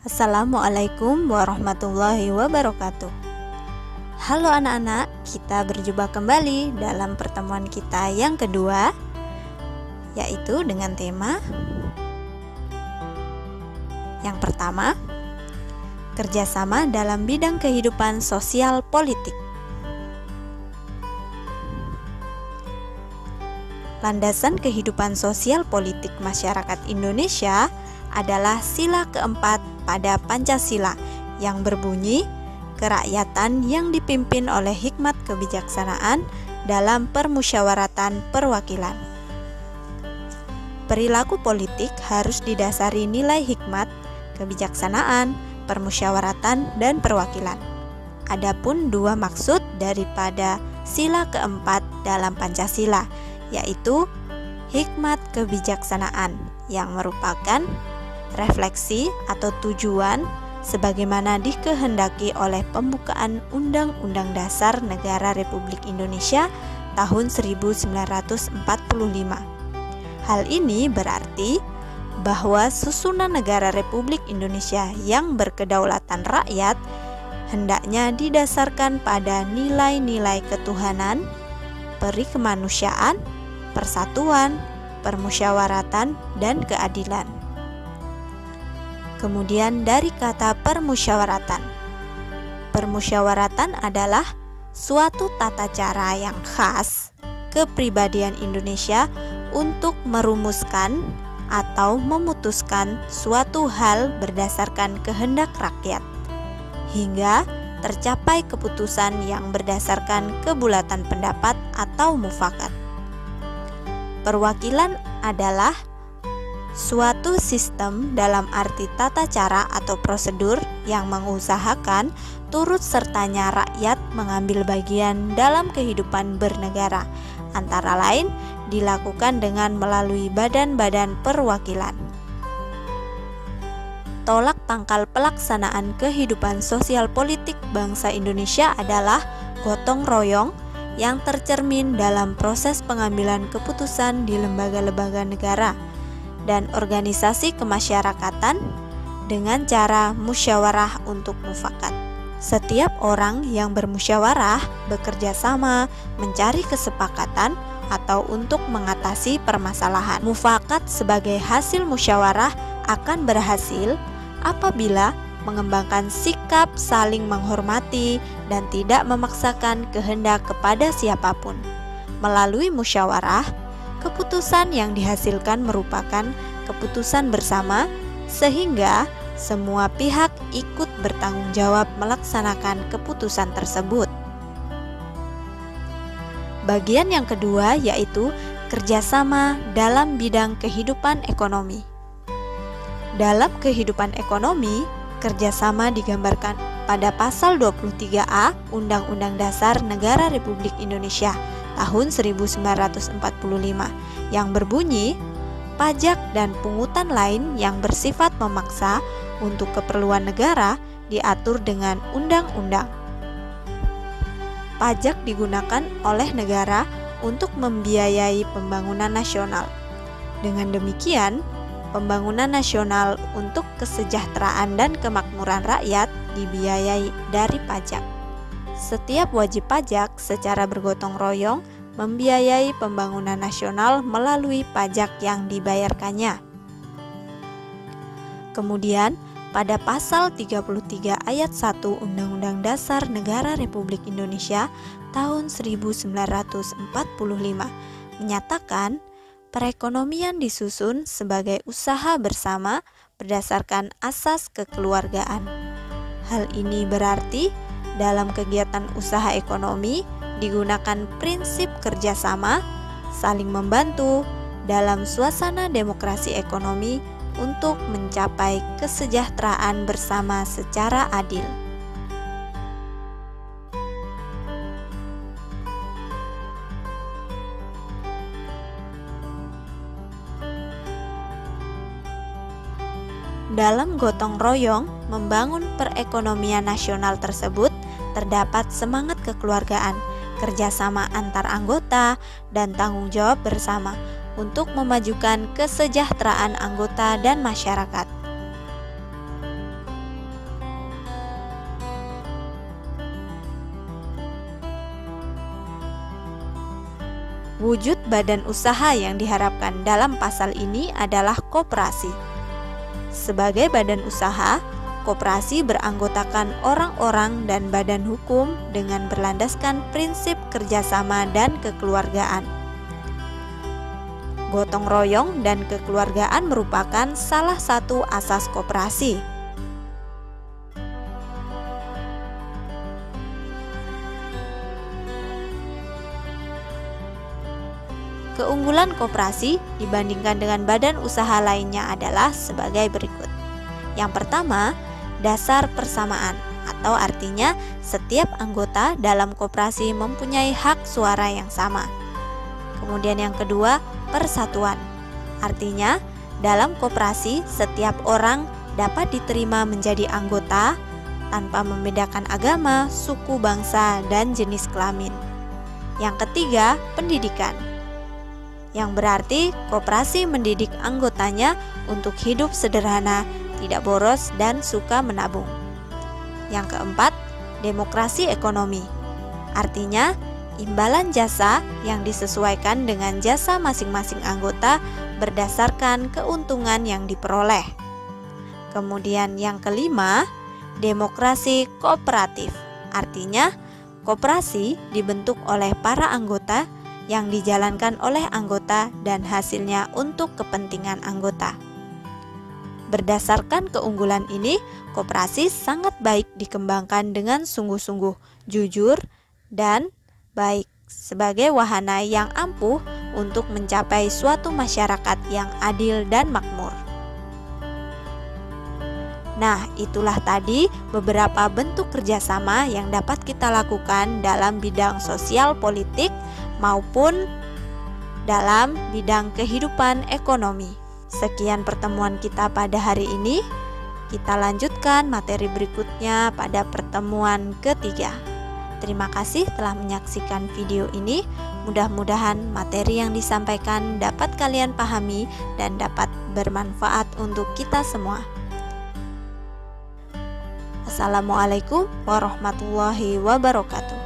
Assalamualaikum warahmatullahi wabarakatuh. Halo anak-anak, kita berjumpa kembali dalam pertemuan kita yang kedua, yaitu dengan tema yang pertama, kerjasama dalam bidang kehidupan sosial politik. Landasan kehidupan sosial politik masyarakat Indonesia adalah sila keempat pada Pancasila yang berbunyi kerakyatan yang dipimpin oleh hikmat kebijaksanaan dalam permusyawaratan perwakilan. Perilaku politik harus didasari nilai hikmat, kebijaksanaan, permusyawaratan, dan perwakilan. Adapun dua maksud daripada sila keempat dalam Pancasila, yaitu hikmat kebijaksanaan yang merupakan refleksi atau tujuan sebagaimana dikehendaki oleh pembukaan Undang-Undang Dasar Negara Republik Indonesia tahun 1945. Hal ini berarti bahwa susunan negara Republik Indonesia yang berkedaulatan rakyat hendaknya didasarkan pada nilai-nilai ketuhanan, perikemanusiaan, persatuan, permusyawaratan, dan keadilan. Kemudian dari kata permusyawaratan. Permusyawaratan adalah suatu tata cara yang khas kepribadian Indonesia untuk merumuskan atau memutuskan suatu hal berdasarkan kehendak rakyat hingga tercapai keputusan yang berdasarkan kebulatan pendapat atau mufakat. Perwakilan adalah suatu sistem dalam arti tata cara atau prosedur yang mengusahakan turut sertanya rakyat mengambil bagian dalam kehidupan bernegara, antara lain dilakukan dengan melalui badan-badan perwakilan. Tolak pangkal pelaksanaan kehidupan sosial politik bangsa Indonesia adalah gotong royong yang tercermin dalam proses pengambilan keputusan di lembaga-lembaga negara dan organisasi kemasyarakatan dengan cara musyawarah untuk mufakat. Setiap orang yang bermusyawarah bekerja sama mencari kesepakatan atau untuk mengatasi permasalahan. Mufakat sebagai hasil musyawarah akan berhasil apabila mengembangkan sikap saling menghormati dan tidak memaksakan kehendak kepada siapapun. Melalui musyawarah, keputusan yang dihasilkan merupakan keputusan bersama sehingga semua pihak ikut bertanggung jawab melaksanakan keputusan tersebut. Bagian yang kedua yaitu kerjasama dalam bidang kehidupan ekonomi. Dalam kehidupan ekonomi, kerjasama digambarkan pada pasal 23A Undang-Undang Dasar Negara Republik Indonesia tahun 1945 yang berbunyi pajak dan pungutan lain yang bersifat memaksa untuk keperluan negara diatur dengan undang-undang. Pajak digunakan oleh negara untuk membiayai pembangunan nasional. Dengan demikian, pembangunan nasional untuk kesejahteraan dan kemakmuran rakyat dibiayai dari pajak. Setiap wajib pajak secara bergotong royong membiayai pembangunan nasional melalui pajak yang dibayarkannya. Kemudian, pada pasal 33 ayat 1 Undang-Undang Dasar Negara Republik Indonesia tahun 1945 menyatakan perekonomian disusun sebagai usaha bersama berdasarkan asas kekeluargaan. Hal ini berarti dalam kegiatan usaha ekonomi digunakan prinsip kerjasama, saling membantu dalam suasana demokrasi ekonomi untuk mencapai kesejahteraan bersama secara adil. Dalam gotong royong membangun perekonomian nasional tersebut terdapat semangat kekeluargaan, kerjasama antar anggota, dan tanggung jawab bersama untuk memajukan kesejahteraan anggota dan masyarakat. Wujud badan usaha yang diharapkan dalam pasal ini adalah koperasi. Sebagai badan usaha, koperasi beranggotakan orang-orang dan badan hukum dengan berlandaskan prinsip kerjasama dan kekeluargaan. Gotong royong dan kekeluargaan merupakan salah satu asas koperasi. Keunggulan koperasi dibandingkan dengan badan usaha lainnya adalah sebagai berikut. Yang pertama, dasar persamaan, atau artinya setiap anggota dalam koperasi mempunyai hak suara yang sama. Kemudian yang kedua, persatuan. Artinya, dalam koperasi setiap orang dapat diterima menjadi anggota tanpa membedakan agama, suku, bangsa, dan jenis kelamin. Yang ketiga, pendidikan. Yang berarti koperasi mendidik anggotanya untuk hidup sederhana, tidak boros, dan suka menabung. Yang keempat, demokrasi ekonomi. Artinya, imbalan jasa yang disesuaikan dengan jasa masing-masing anggota berdasarkan keuntungan yang diperoleh. Kemudian yang kelima, demokrasi kooperatif. Artinya, koperasi dibentuk oleh para anggota yang dijalankan oleh anggota dan hasilnya untuk kepentingan anggota. Berdasarkan keunggulan ini, koperasi sangat baik dikembangkan dengan sungguh-sungguh, jujur, dan baik sebagai wahana yang ampuh untuk mencapai suatu masyarakat yang adil dan makmur. Nah, itulah tadi beberapa bentuk kerjasama yang dapat kita lakukan dalam bidang sosial politik maupun dalam bidang kehidupan ekonomi. Sekian pertemuan kita pada hari ini. Kita lanjutkan materi berikutnya pada pertemuan ketiga. Terima kasih telah menyaksikan video ini. Mudah-mudahan materi yang disampaikan dapat kalian pahami dan dapat bermanfaat untuk kita semua. Assalamualaikum warahmatullahi wabarakatuh.